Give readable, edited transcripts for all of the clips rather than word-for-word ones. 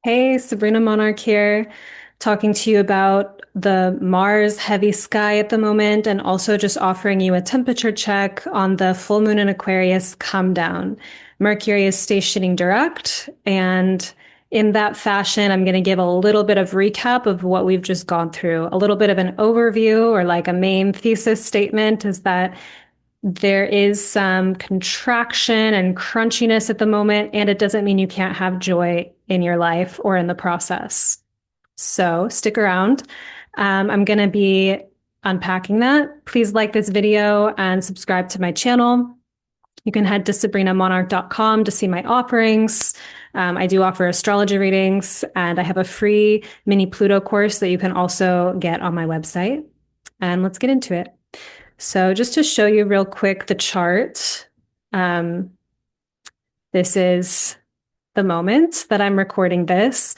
Hey, Sabrina Monarch here, talking to you about the Mars heavy sky at the moment, and also just offering you a temperature check on the full moon in Aquarius come down. Mercury is stationing direct, and in that fashion, I'm going to give a little bit of recap of what we've just gone through. A little bit of an overview, or like a main thesis statement, is that there is some contraction and crunchiness at the moment, and it doesn't mean you can't have joy in your life or in the process. So stick around. I'm going to be unpacking that. Please like this video and subscribe to my channel. You can head to sabrinamonarch.com to see my offerings. I do offer astrology readings, and I have a free mini Pluto course that you can also get on my website. And let's get into it. So just to show you real quick the chart, um, this is the moment that I'm recording this.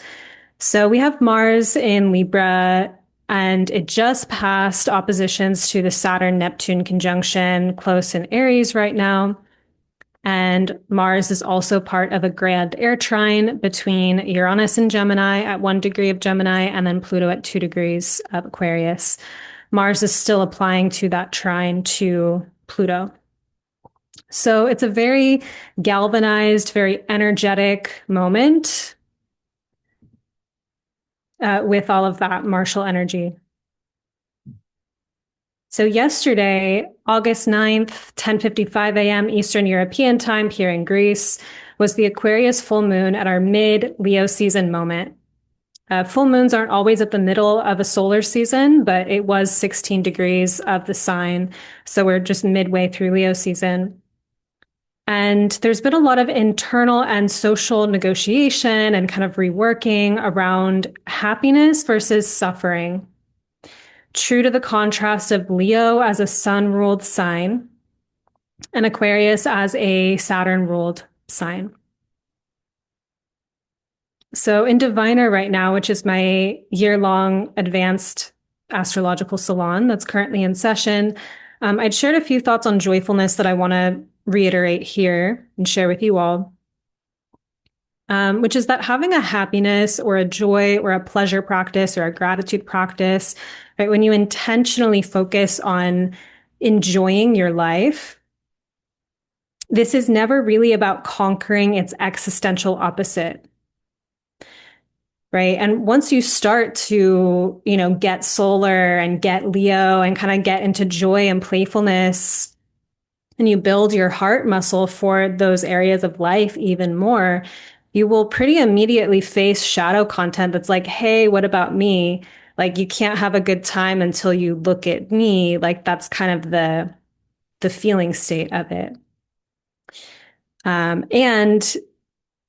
So we have Mars in Libra, and it just passed oppositions to the Saturn-Neptune conjunction close in Aries right now. And Mars is also part of a grand air trine between Uranus and Gemini at 1 degree of Gemini, and then Pluto at 2 degrees of Aquarius. Mars is still applying to that trine to Pluto. So it's a very galvanized, very energetic moment with all of that martial energy. So yesterday, August 9th, 10:55 a.m. Eastern European time here in Greece, was the Aquarius full moon at our mid-Leo season moment. Full moons aren't always at the middle of a solar season, but it was 16 degrees of the sign. So we're just midway through Leo season. And there's been a lot of internal and social negotiation and kind of reworking around happiness versus suffering. True to the contrast of Leo as a sun ruled sign and Aquarius as a Saturn ruled sign. So in Diviner right now, which is my year-long advanced astrological salon that's currently in session, I'd shared a few thoughts on joyfulness that I want to reiterate here and share with you all, which is that having a happiness or a joy or a pleasure practice or a gratitude practice, right, when you intentionally focus on enjoying your life, this is never really about conquering its existential opposite. Right. And once you start to, get solar and get Leo and kind of get into joy and playfulness, and you build your heart muscle for those areas of life even more, you will pretty immediately face shadow content that's like, hey, what about me? Like, you can't have a good time until you look at me. Like, that's kind of the feeling state of it. And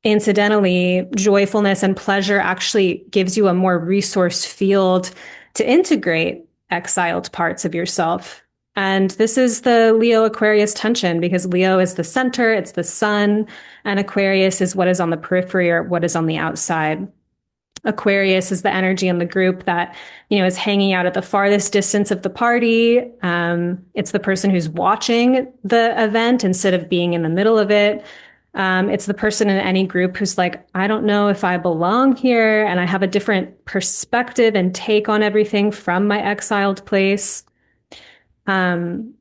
incidentally, joyfulness and pleasure actually gives you a more resource field to integrate exiled parts of yourself. And this is the Leo Aquarius tension because Leo is the center, it's the sun, and Aquarius is what is on the periphery or what is on the outside. Aquarius is the energy in the group that, is hanging out at the farthest distance of the party. It's the person who's watching the event instead of being in the middle of it. It's the person in any group who's like, I don't know if I belong here, and I have a different perspective and take on everything from my exiled place. Um,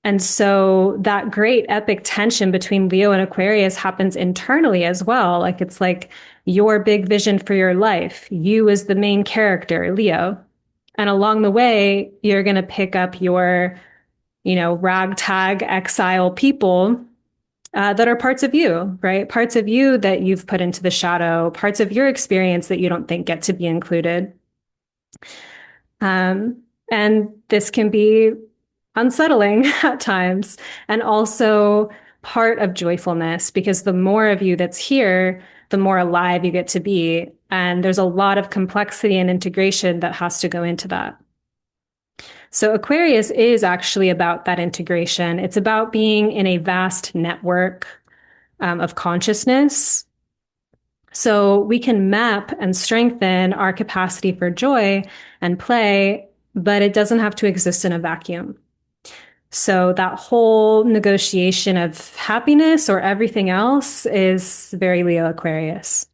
and so that great epic tension between Leo and Aquarius happens internally as well. Like it's like your big vision for your life. You as the main character, Leo. And along the way, you're going to pick up your, ragtag exile people that are parts of you, right? Parts of you that you've put into the shadow, parts of your experience that you don't think get to be included. And this can be unsettling at times and also part of joyfulness because the more of you that's here, the more alive you get to be. And there's a lot of complexity and integration that has to go into that. So Aquarius is actually about that integration. It's about being in a vast network of consciousness. So we can map and strengthen our capacity for joy and play, but it doesn't have to exist in a vacuum. So that whole negotiation of happiness or everything else is very Leo Aquarius.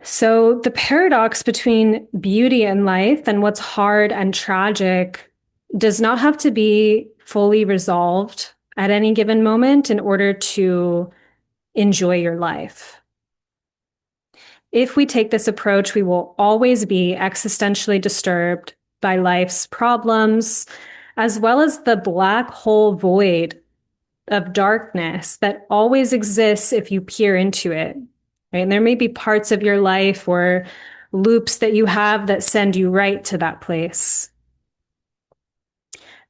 So, the paradox between beauty and life and what's hard and tragic does not have to be fully resolved at any given moment in order to enjoy your life. If we take this approach, we will always be existentially disturbed by life's problems, as well as the black hole void of darkness that always exists if you peer into it. Right? And there may be parts of your life or loops that you have that send you right to that place.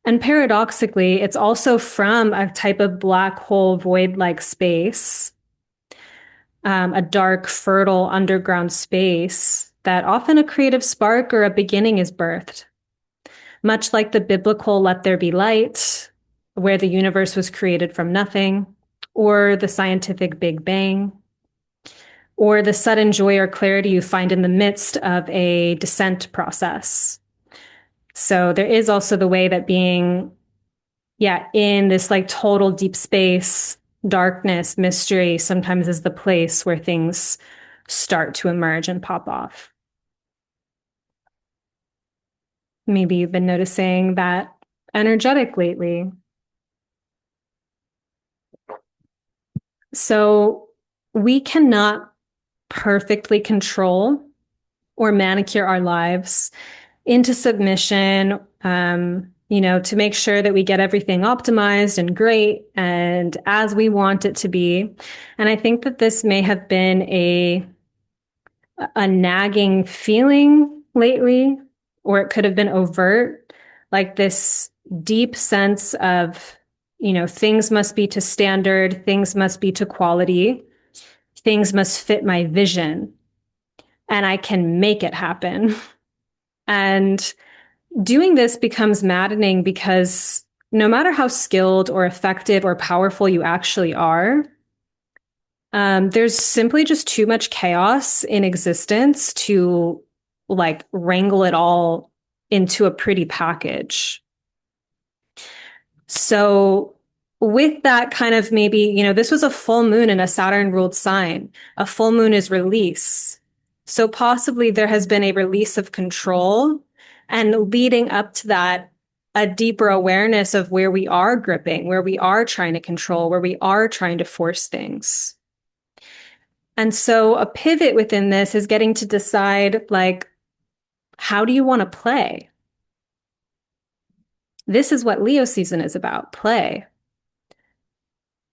And paradoxically, it's also from a type of black hole void like space, a dark, fertile underground space that often a creative spark or a beginning is birthed. Much like the biblical let there be light, where the universe was created from nothing, or the scientific Big Bang, or the sudden joy or clarity you find in the midst of a descent process. So there is also the way that being, yeah, in this like total deep space, darkness, mystery sometimes is the place where things start to emerge and pop off. Maybe you've been noticing that energetic lately. So we cannot perfectly control or manicure our lives into submission, to make sure that we get everything optimized and great and as we want it to be. And I think that this may have been a nagging feeling lately, or it could have been overt, like this deep sense of, things must be to standard, things must be to quality, things must fit my vision, and I can make it happen. And doing this becomes maddening because no matter how skilled or effective or powerful you actually are, there's simply just too much chaos in existence to like wrangle it all into a pretty package. So, with that kind of maybe, this was a full moon in a Saturn ruled sign. A full moon is release. So, possibly there has been a release of control, and leading up to that, a deeper awareness of where we are gripping, where we are trying to control, where we are trying to force things. And so, a pivot within this is getting to decide, like, how do you want to play? This is what Leo season is about, play.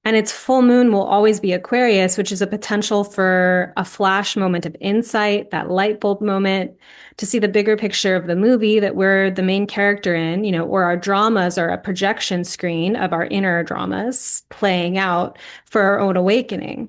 And its full moon will always be Aquarius, which is a potential for a flash moment of insight, that light bulb moment, to see the bigger picture of the movie that we're the main character in, or our dramas are a projection screen of our inner dramas playing out for our own awakening.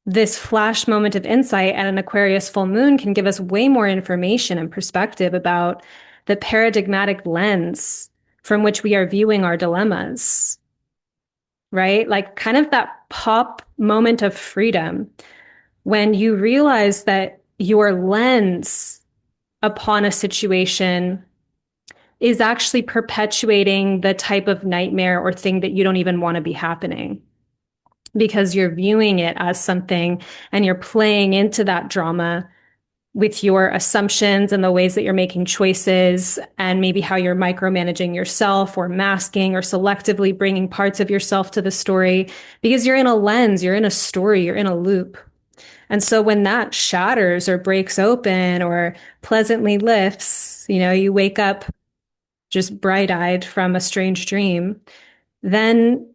This flash moment of insight at an Aquarius full moon can give us way more information and perspective about the paradigmatic lens from which we are viewing our dilemmas, right? Like kind of that pop moment of freedom when you realize that your lens upon a situation is actually perpetuating the type of nightmare or thing that you don't even want to be happening because you're viewing it as something and you're playing into that drama with your assumptions and the ways that you're making choices and maybe how you're micromanaging yourself or masking or selectively bringing parts of yourself to the story because you're in a lens, you're in a story, you're in a loop. And so when that shatters or breaks open or pleasantly lifts, you wake up just bright eyed from a strange dream, then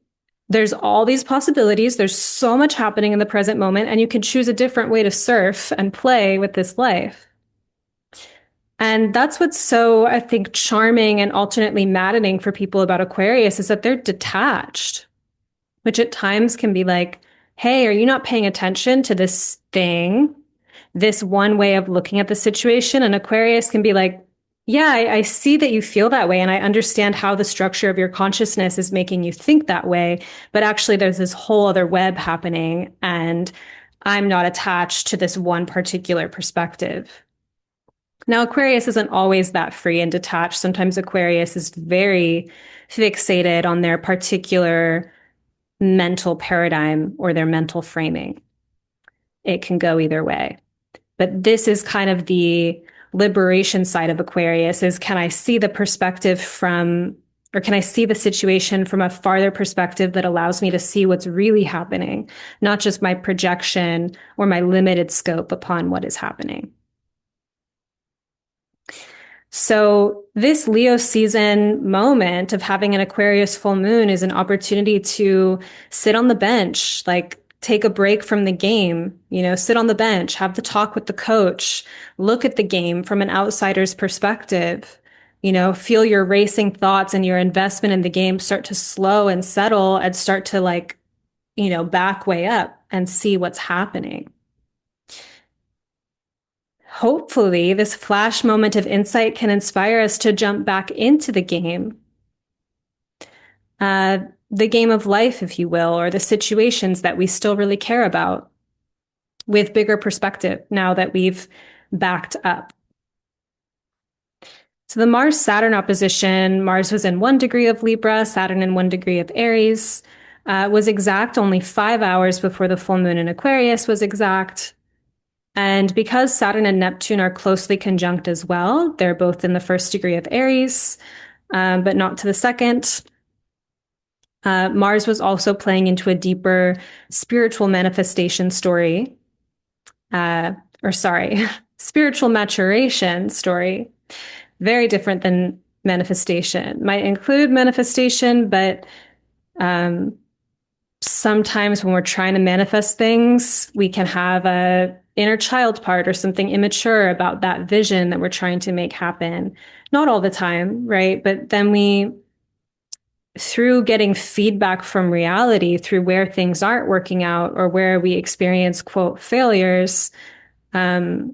there's all these possibilities. There's so much happening in the present moment, and you can choose a different way to surf and play with this life. And that's what's so, I think, charming and alternately maddening for people about Aquarius is that they're detached, which at times can be like, hey, are you not paying attention to this thing, this one way of looking at the situation? And Aquarius can be like, yeah, I see that you feel that way. And I understand how the structure of your consciousness is making you think that way. But actually, there's this whole other web happening. And I'm not attached to this one particular perspective. Now, Aquarius isn't always that free and detached. Sometimes Aquarius is very fixated on their particular mental paradigm or their mental framing. It can go either way. But this is kind of the liberation side of Aquarius is, can I see the perspective from, or can I see the situation from a farther perspective that allows me to see what's really happening, not just my projection or my limited scope upon what is happening. So this Leo season moment of having an Aquarius full moon is an opportunity to sit on the bench, like take a break from the game, sit on the bench, have the talk with the coach, look at the game from an outsider's perspective, feel your racing thoughts and your investment in the game start to slow and settle and start to back way up and see what's happening. Hopefully, this flash moment of insight can inspire us to jump back into the game of life, if you will, or the situations that we still really care about with bigger perspective now that we've backed up. So the Mars-Saturn opposition, Mars was in 1 degree of Libra, Saturn in 1 degree of Aries, was exact only 5 hours before the full moon in Aquarius was exact. And because Saturn and Neptune are closely conjunct as well, they're both in the 1st degree of Aries, but not to the second. Mars was also playing into a deeper spiritual manifestation story, spiritual maturation story. Very different than manifestation. Might include manifestation, but sometimes when we're trying to manifest things, we can have a inner child part or something immature about that vision that we're trying to make happen. Not all the time, right? But then through getting feedback from reality, through where things aren't working out or where we experience, quote, failures, where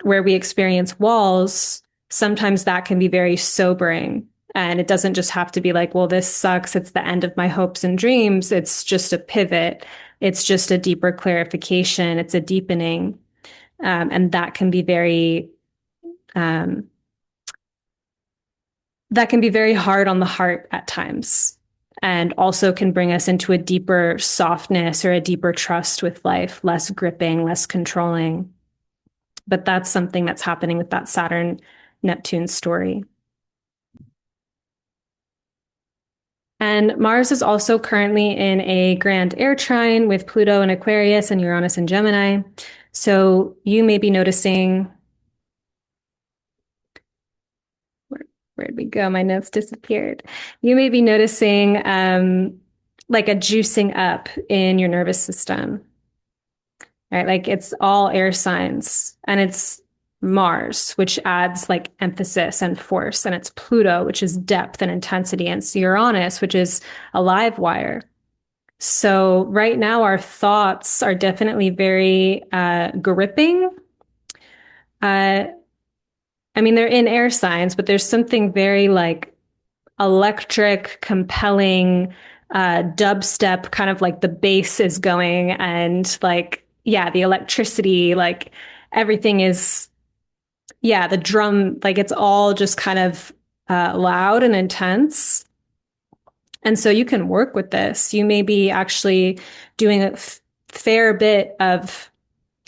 we experience walls, sometimes that can be very sobering. And it doesn't just have to be like, well, this sucks. It's the end of my hopes and dreams. It's just a pivot. It's just a deeper clarification. It's a deepening. And that can be very hard on the heart at times, and also can bring us into a deeper softness or a deeper trust with life, less gripping, less controlling. But that's something that's happening with that Saturn-Neptune story. And Mars is also currently in a grand air trine with Pluto in Aquarius and Uranus in Gemini. So you may be noticing, where'd we go? My notes disappeared. You may be noticing like a juicing up in your nervous system, right? Like it's all air signs, and it's Mars, which adds like emphasis and force, and it's Pluto, which is depth and intensity, and it's Uranus, which is a live wire. So right now our thoughts are definitely very gripping. I mean, they're in air signs, but there's something very like electric, compelling, dubstep, kind of like the bass is going, and like, yeah, the electricity, like everything is, yeah, the drum, like it's all just kind of loud and intense. And so you can work with this. You may be actually doing a fair bit of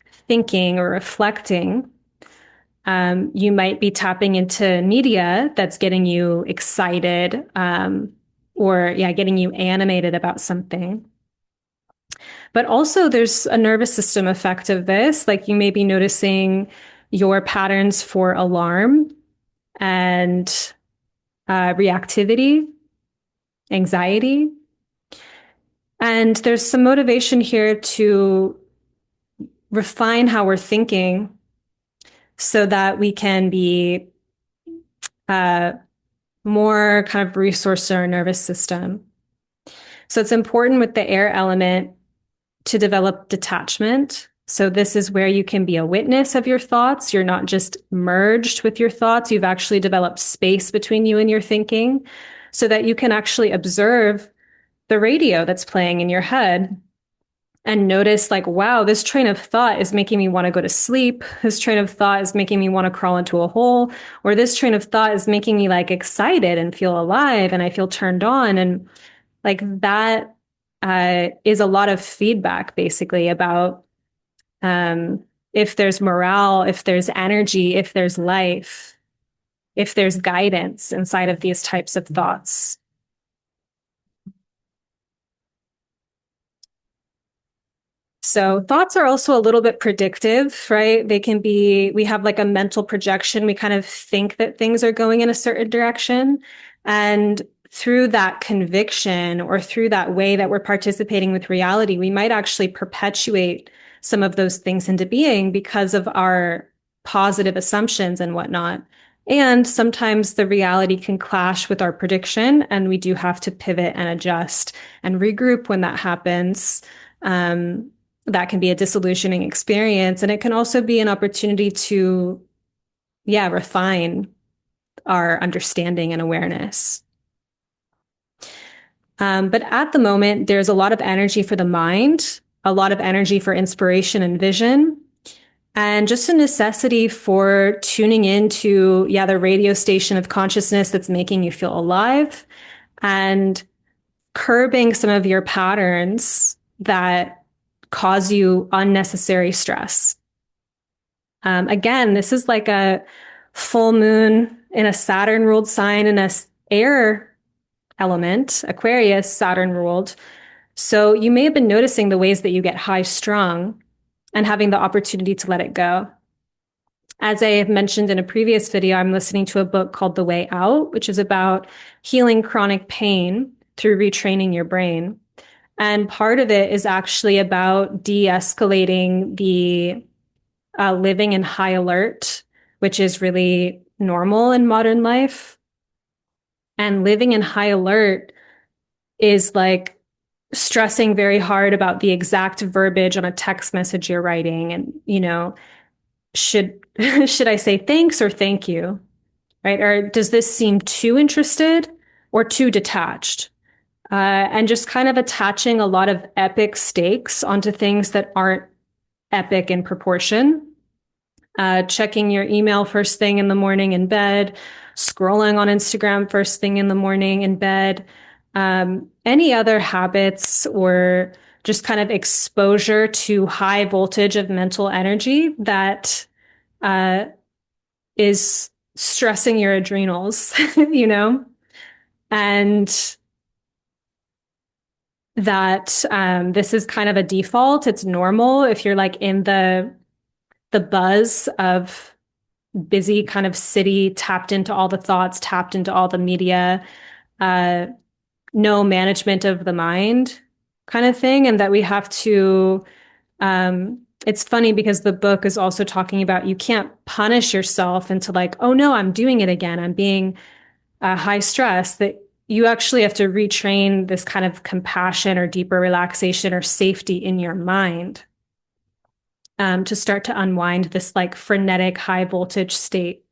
thinking or reflecting. You might be tapping into media that's getting you excited, or getting you animated about something. But also there's a nervous system effect of this. Like you may be noticing your patterns for alarm and reactivity, anxiety. And there's some motivation here to refine how we're thinking so that we can be more kind of resource to our nervous system. So it's important with the air element to develop detachment. So this is where you can be a witness of your thoughts. You're not just merged with your thoughts. You've actually developed space between you and your thinking so that you can actually observe the radio that's playing in your head and notice like, wow, this train of thought is making me want to go to sleep. This train of thought is making me want to crawl into a hole, or this train of thought is making me like excited and feel alive and I feel turned on. And like that is a lot of feedback basically about um, if there's morale, if there's energy, if there's life, if there's guidance inside of these types of thoughts. So thoughts are also a little bit predictive, right? They can be, we have like a mental projection. We kind of think that things are going in a certain direction. And through that conviction or through that way that we're participating with reality, we might actually perpetuate some of those things into being because of our positive assumptions and whatnot. And sometimes the reality can clash with our prediction, and we do have to pivot and adjust and regroup when that happens. Um, that can be a disillusioning experience. And it can also be an opportunity to, yeah, refine our understanding and awareness. But at the moment, there's a lot of energy for the mind, a lot of energy for inspiration and vision, and just a necessity for tuning into, yeah, the radio station of consciousness that's making you feel alive and curbing some of your patterns that cause you unnecessary stress. Again, this is like a full moon in a Saturn ruled sign in a air element, Aquarius, Saturn ruled. So you may have been noticing the ways that you get high strung and having the opportunity to let it go. As I have mentioned in a previous video, I'm listening to a book called The Way Out, which is about healing chronic pain through retraining your brain. And part of it is actually about de escalating the living in high alert, which is really normal in modern life. And living in high alert is like stressing very hard about the exact verbiage on a text message you're writing. And, should, should I say thanks or thank you? Right? Or does this seem too interested or too detached? And just kind of attaching a lot of epic stakes onto things that aren't epic in proportion. Checking your email first thing in the morning in bed, scrolling on Instagram first thing in the morning in bed, any other habits or just kind of exposure to high voltage of mental energy that uh, is stressing your adrenals, and that this is kind of a default. It's normal if you're like in the buzz of busy kind of city, tapped into all the thoughts, tapped into all the media, uh, no management of the mind kind of thing. And that we have to, it's funny because the book is also talking about you can't punish yourself into like, oh no, I'm doing it again. I'm being high stress, that you actually have to retrain this kind of compassion or deeper relaxation or safety in your mind to start to unwind this like frenetic high voltage state.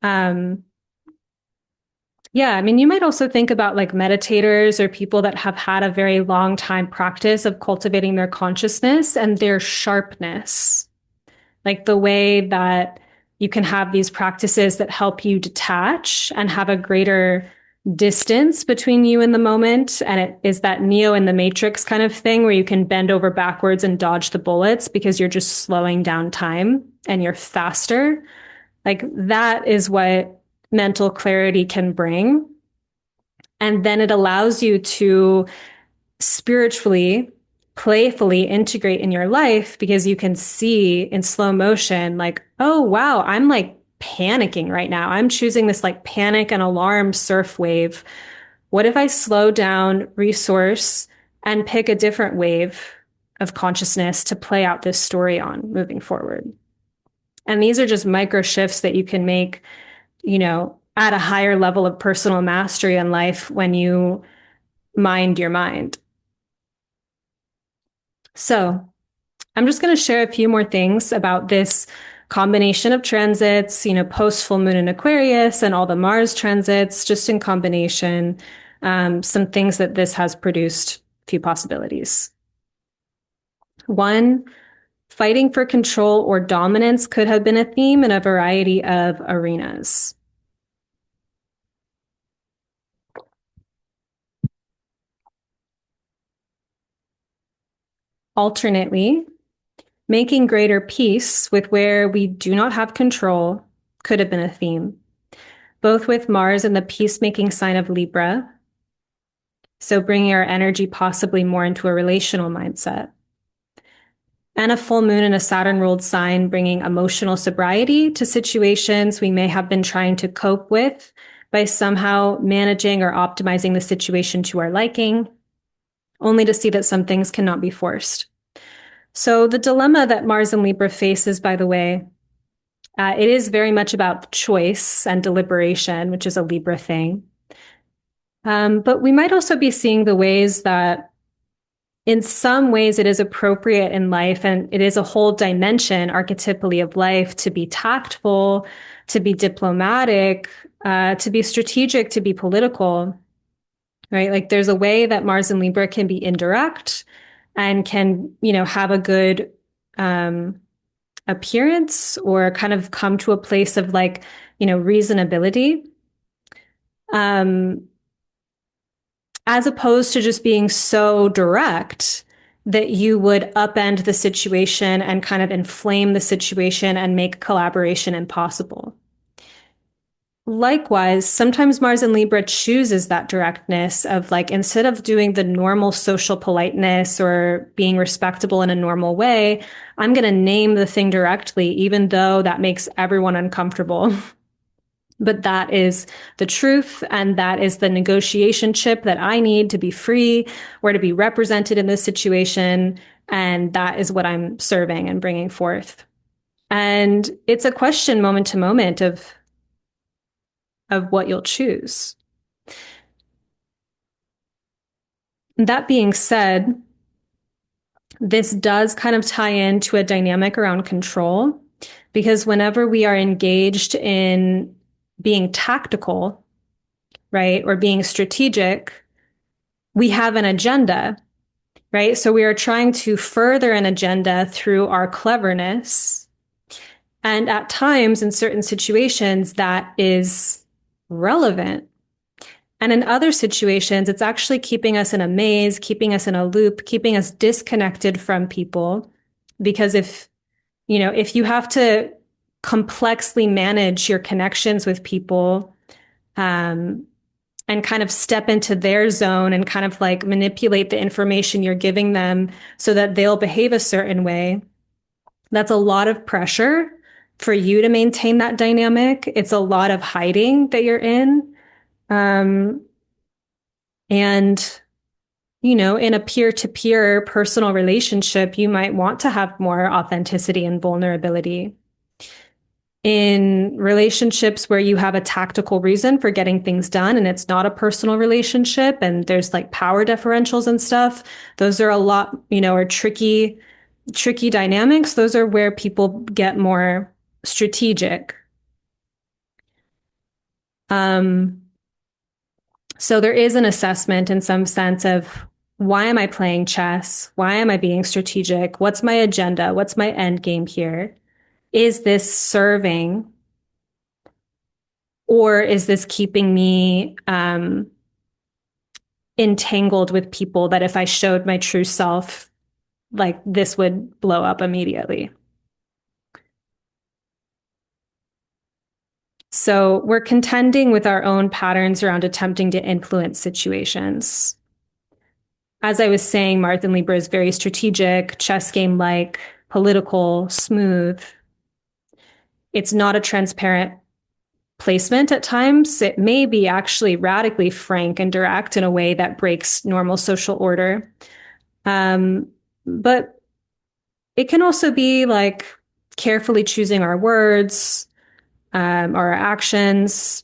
Um, yeah, I mean, you might also think about like meditators or people that have had a very long time practice of cultivating their consciousness and their sharpness, like the way that you can have these practices that help you detach and have a greater distance between you and the moment. And it is that Neo in the Matrix kind of thing where you can bend over backwards and dodge the bullets because you're just slowing down time and you're faster. Like that is what mental clarity can bring. And then it allows you to spiritually, playfully integrate in your life because you can see in slow motion, like, oh, wow, I'm like panicking right now. I'm choosing this like panic and alarm surf wave. What if I slow down, resource, and pick a different wave of consciousness to play out this story on moving forward? And these are just micro shifts that you can make, at a higher level of personal mastery in life when you mind your mind. So I'm just going to share a few more things about this combination of transits, post full moon in Aquarius and all the Mars transits, just in combination, some things that this has produced, a few possibilities. One, fighting for control or dominance could have been a theme in a variety of arenas. Alternately, making greater peace with where we do not have control could have been a theme, both with Mars and the peacemaking sign of Libra. So bringing our energy possibly more into a relational mindset. And a full moon in a Saturn ruled sign, bringing emotional sobriety to situations we may have been trying to cope with by somehow managing or optimizing the situation to our liking, only to see that some things cannot be forced. So, the dilemma that Mars and Libra faces, by the way, it is very much about choice and deliberation, which is a Libra thing. But we might also be seeing the ways that in some ways it is appropriate in life, and it is a whole dimension archetypally of life to be tactful, to be diplomatic, to be strategic, to be political, right? Like there's a way that Mars and Libra can be indirect and can, have a good appearance or kind of come to a place of like, reasonability. Um, as opposed to just being so direct that you would upend the situation and kind of inflame the situation and make collaboration impossible. Likewise, sometimes Mars and Libra chooses that directness of like, instead of doing the normal social politeness or being respectable in a normal way, I'm going to name the thing directly, even though that makes everyone uncomfortable. But that is the truth, and that is the negotiation chip that I need to be free or to be represented in this situation. And that is what I'm serving and bringing forth. And it's a question moment to moment of what you'll choose. That being said, this does kind of tie into a dynamic around control, because whenever we are engaged in being tactical, right, or being strategic, we have an agenda, right? So we are trying to further an agenda through our cleverness. And at times, in certain situations, that is relevant. And in other situations, it's actually keeping us in a maze, keeping us in a loop, keeping us disconnected from people. Because if you have to complexly manage your connections with people, and kind of step into their zone and kind of like manipulate the information you're giving them so that they'll behave a certain way, that's a lot of pressure for you to maintain that dynamic. It's a lot of hiding that you're in. Um, and, in a peer to peer personal relationship, you might want to have more authenticity and vulnerability. In relationships where you have a tactical reason for getting things done and it's not a personal relationship and there's like power differentials and stuff, those are a lot, are tricky dynamics. Those are where people get more strategic. So there is an assessment in some sense of, why am I playing chess? Why am I being strategic? What's my agenda? What's my end game here? Is this serving, or is this keeping me entangled with people that if I showed my true self, like this would blow up immediately? So we're contending with our own patterns around attempting to influence situations. As I was saying, Mars and Libra is very strategic, chess game like, political, smooth. It's not a transparent placement at times. It may be actually radically frank and direct in a way that breaks normal social order. But it can also be like carefully choosing our words, our actions,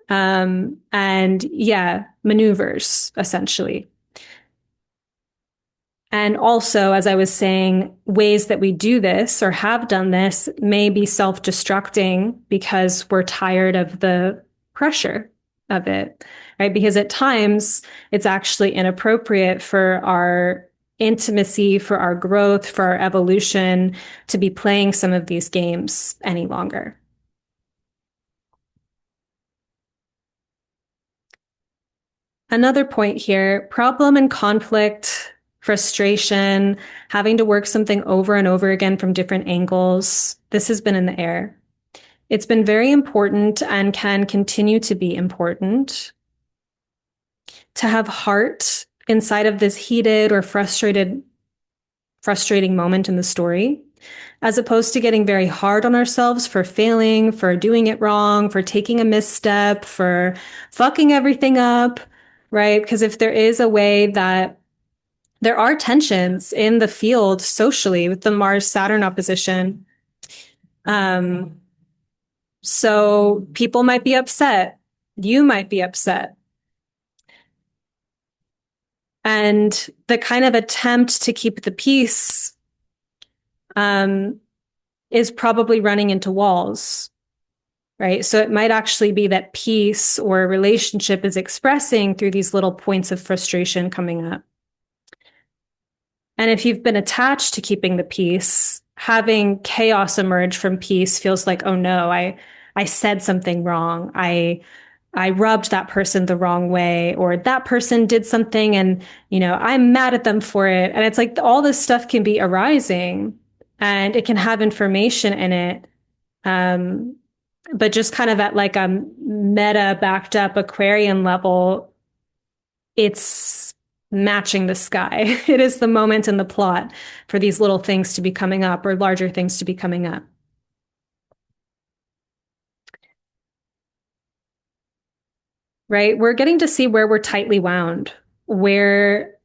and yeah, maneuvers, essentially. And also, as I was saying, ways that we do this or have done this may be self-destructing because we're tired of the pressure of it, right? Because at times it's actually inappropriate for our intimacy, for our growth, for our evolution to be playing some of these games any longer. Another point here, problem and conflict frustration, having to work something over and over again from different angles. This has been in the air. It's been very important and can continue to be important to have heart inside of this heated or frustrating moment in the story, as opposed to getting very hard on ourselves for failing, for doing it wrong, for taking a misstep, for fucking everything up, right? Because if there is a way that there are tensions in the field socially with the Mars-Saturn opposition, so people might be upset. You might be upset. And the kind of attempt to keep the peace is probably running into walls, right? So it might actually be that peace or relationship is expressing through these little points of frustration coming up. And if you've been attached to keeping the peace, having chaos emerge from peace feels like, oh no, I said something wrong. I rubbed that person the wrong way, or that person did something and, I'm mad at them for it. And it's like all this stuff can be arising and it can have information in it. But just kind of at like a meta backed up Aquarian level, it's matching the sky. It is the moment in the plot for these little things to be coming up or larger things to be coming up. Right? We're getting to see where we're tightly wound, where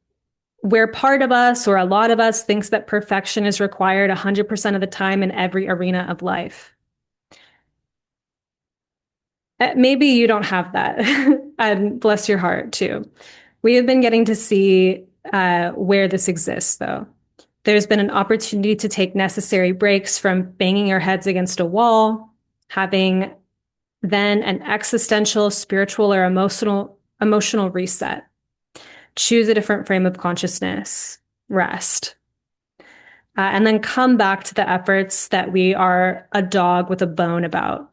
part of us or a lot of us thinks that perfection is required 100% of the time in every arena of life. Maybe you don't have that. And bless your heart too. We have been getting to see where this exists, though. There's been an opportunity to take necessary breaks from banging your heads against a wall, having then an existential, spiritual, or emotional reset. Choose a different frame of consciousness, rest, and then come back to the efforts that we are a dog with a bone about.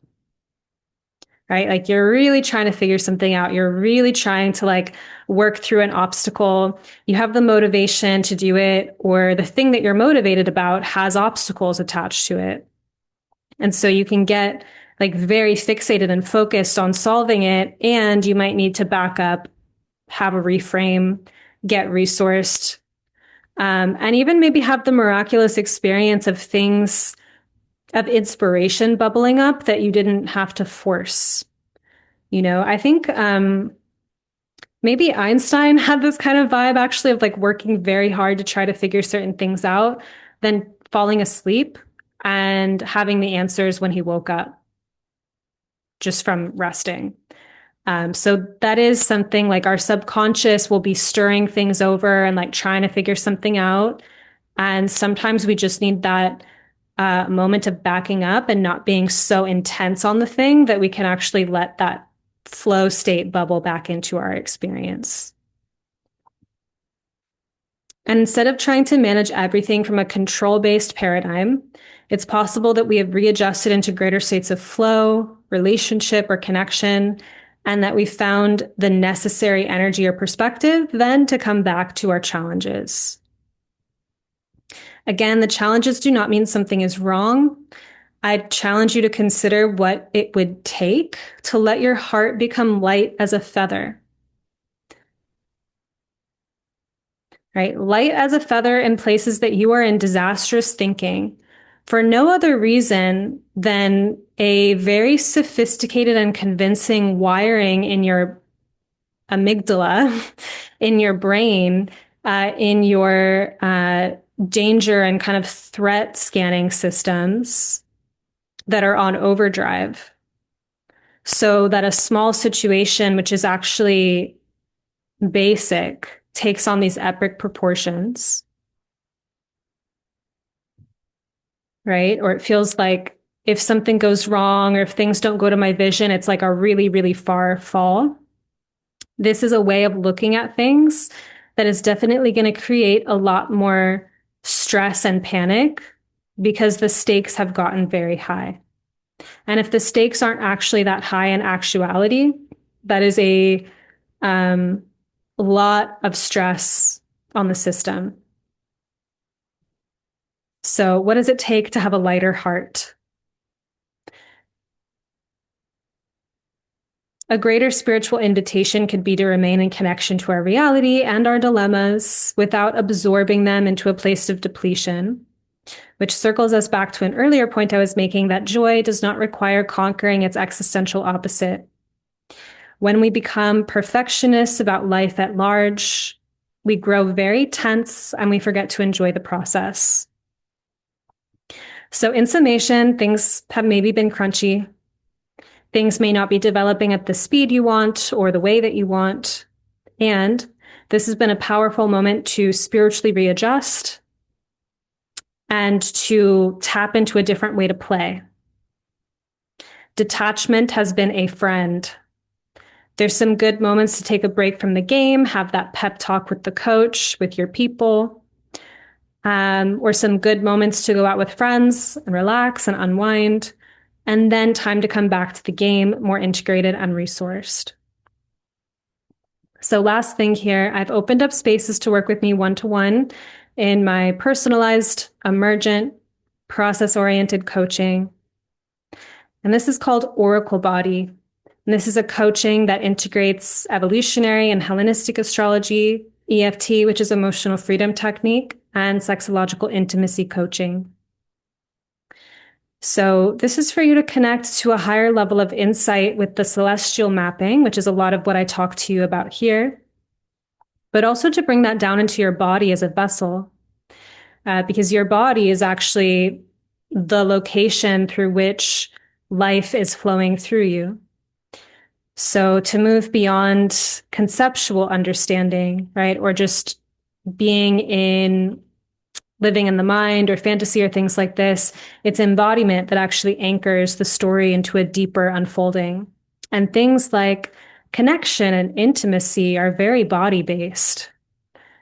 Right? Like you're really trying to figure something out. You're really trying to like work through an obstacle. You have the motivation to do it, or the thing that you're motivated about has obstacles attached to it. And so you can get like very fixated and focused on solving it. And you might need to back up, have a reframe, get resourced, and even maybe have the miraculous experience of things of inspiration bubbling up that you didn't have to force. I think maybe Einstein had this kind of vibe actually of like working very hard to try to figure certain things out, then falling asleep and having the answers when he woke up just from resting. So that is something like our subconscious will be stirring things over and like trying to figure something out. And sometimes we just need that moment of backing up and not being so intense on the thing that we can actually let that flow state bubble back into our experience. And instead of trying to manage everything from a control-based paradigm, it's possible that we have readjusted into greater states of flow, relationship, or connection, and that we found the necessary energy or perspective then to come back to our challenges. Again, the challenges do not mean something is wrong. I challenge you to consider what it would take to let your heart become light as a feather. Right? Light as a feather in places that you are in disastrous thinking for no other reason than a very sophisticated and convincing wiring in your amygdala, in your brain, in your danger and kind of threat scanning systems that are on overdrive. So that a small situation, which is actually basic, takes on these epic proportions. Right? Or it feels like if something goes wrong or if things don't go to my vision, it's like a really, really far fall. This is a way of looking at things that is definitely going to create a lot more stress and panic because the stakes have gotten very high. And if the stakes aren't actually that high in actuality, that is a lot of stress, on the system. So, what does it take to have a lighter heart? A greater spiritual invitation could be to remain in connection to our reality and our dilemmas without absorbing them into a place of depletion, which circles us back to an earlier point I was making that joy does not require conquering its existential opposite. When we become perfectionists about life at large, we grow very tense and we forget to enjoy the process. So, in summation, things have maybe been crunchy. Things may not be developing at the speed you want or the way that you want. And this has been a powerful moment to spiritually readjust and to tap into a different way to play. Detachment has been a friend. There's some good moments to take a break from the game, have that pep talk with the coach, with your people, or some good moments to go out with friends and relax and unwind, and then time to come back to the game more integrated and resourced. So last thing here, I've opened up spaces to work with me one-to-one in my personalized, emergent, process-oriented coaching. And this is called Oracle Body. And this is a coaching that integrates evolutionary and Hellenistic astrology, EFT, which is emotional freedom technique, and sexological intimacy coaching. So this is for you to connect to a higher level of insight with the celestial mapping, which is a lot of what I talk to you about here, but also to bring that down into your body as a vessel, because your body is actually the location through which life is flowing through you. So to move beyond conceptual understanding, right, or just being in living in the mind or fantasy or things like this, it's embodiment that actually anchors the story into a deeper unfolding. And things like connection and intimacy are very body-based,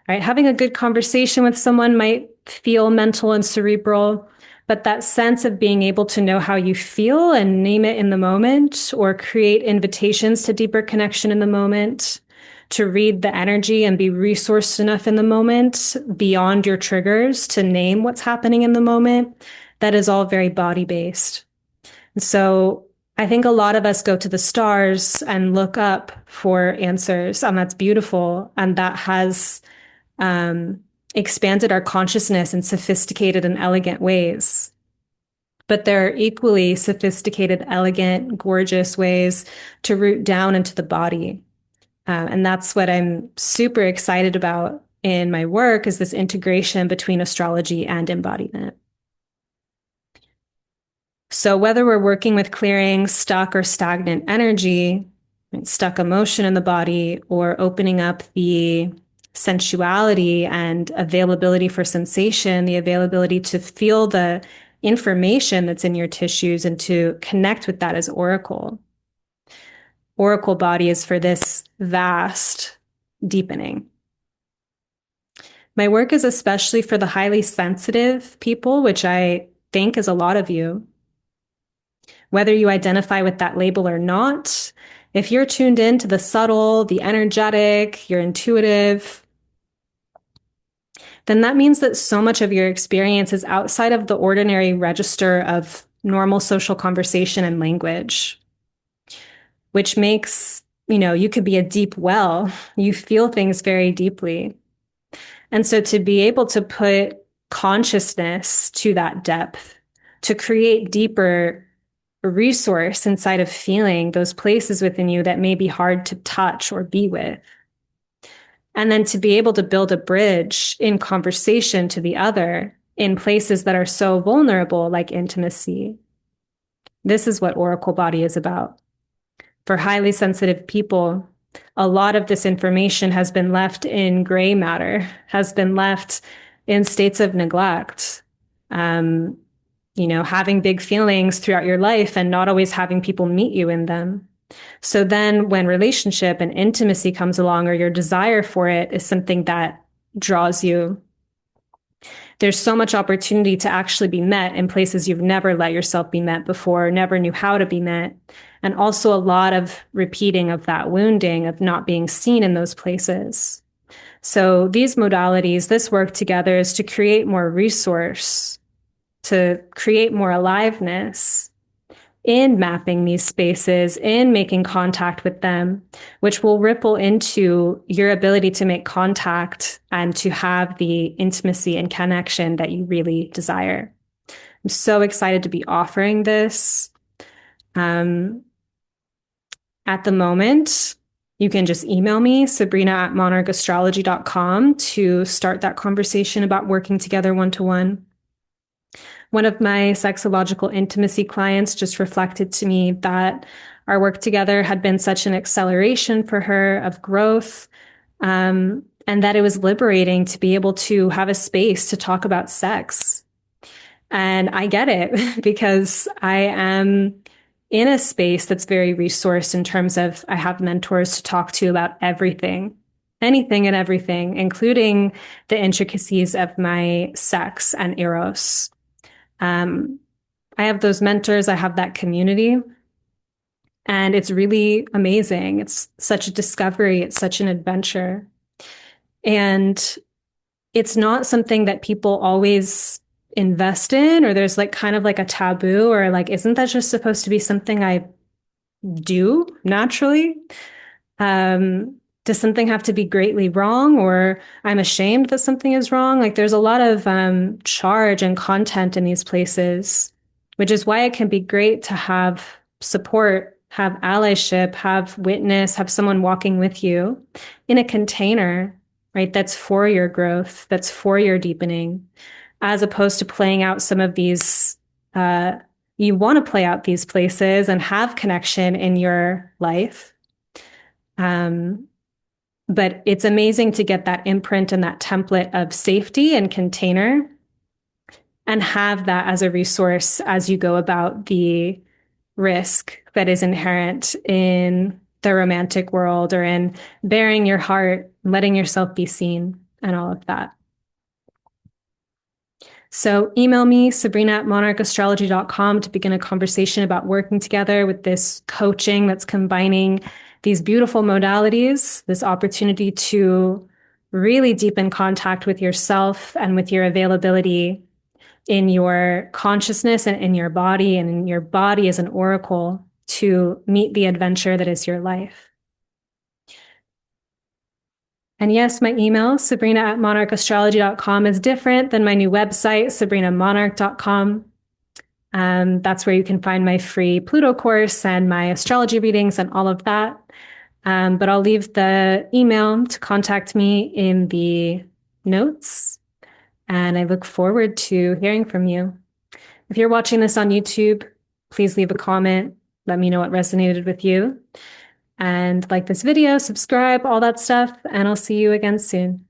right? Having a good conversation with someone might feel mental and cerebral, but that sense of being able to know how you feel and name it in the moment or create invitations to deeper connection in the moment, to read the energy and be resourced enough in the moment beyond your triggers to name what's happening in the moment, that is all very body-based. So I think a lot of us go to the stars and look up for answers, and that's beautiful. And that has expanded our consciousness in sophisticated and elegant ways. But there are equally sophisticated, elegant, gorgeous ways to root down into the body. And that's what I'm super excited about in my work, is this integration between astrology and embodiment. So whether we're working with clearing stuck or stagnant energy, stuck emotion in the body, or opening up the sensuality and availability for sensation, the availability to feel the information that's in your tissues and to connect with that as oracle. Oracle body is for this vast deepening. My work is especially for the highly sensitive people, which I think is a lot of you. Whether you identify with that label or not, if you're tuned in to the subtle, the energetic, you're intuitive, then that means that so much of your experience is outside of the ordinary register of normal social conversation and language, which makes, you could be a deep well. You feel things very deeply. And so to be able to put consciousness to that depth, to create deeper resource inside of feeling those places within you that may be hard to touch or be with. And then to be able to build a bridge in conversation to the other in places that are so vulnerable, like intimacy. This is what Oracle Body is about. For highly sensitive people, a lot of this information has been left in gray matter, has been left in states of neglect. Having big feelings throughout your life and not always having people meet you in them. So then when relationship and intimacy comes along, or your desire for it is something that draws you, there's so much opportunity to actually be met in places you've never let yourself be met before, never knew how to be met. And also a lot of repeating of that wounding of not being seen in those places. So these modalities, this work together is to create more resource, to create more aliveness in mapping these spaces, in making contact with them, which will ripple into your ability to make contact and to have the intimacy and connection that you really desire. I'm so excited to be offering this. At the moment, you can just email me, sabrina@monarchastrology.com, to start that conversation about working together one-to-one. One of my sexological intimacy clients just reflected to me that our work together had been such an acceleration for her of growth, and that it was liberating to be able to have a space to talk about sex. And I get it because I am in a space that's very resourced in terms of I have mentors to talk to about everything, anything and everything, including the intricacies of my sex and eros. I have those mentors, I have that community, and it's really amazing. It's such a discovery, it's such an adventure. And it's not something that people always invest in, or there's like kind of like a taboo, or like, isn't that just supposed to be something I do naturally? Does something have to be greatly wrong, or I'm ashamed that something is wrong? Like there's a lot of charge and content in these places, which is why it can be great to have support, have allyship, have witness, have someone walking with you in a container, right? That's for your growth, that's for your deepening, as opposed to playing out some of these. You want to play out these places and have connection in your life. But it's amazing to get that imprint and that template of safety and container and have that as a resource as you go about the risk that is inherent in the romantic world or in bearing your heart, letting yourself be seen, and all of that. So email me, sabrina@monarchastrology.com, to begin a conversation about working together with this coaching that's combining these beautiful modalities, this opportunity to really deepen contact with yourself and with your availability in your consciousness and in your body, and in your body as an oracle to meet the adventure that is your life. And yes, my email, sabrina@monarchastrology.com, is different than my new website, sabrinamonarch.com. That's where you can find my free Pluto course and my astrology readings and all of that. But I'll leave the email to contact me in the notes. And I look forward to hearing from you. If you're watching this on YouTube, please leave a comment. Let me know what resonated with you. And like this video, subscribe, all that stuff. And I'll see you again soon.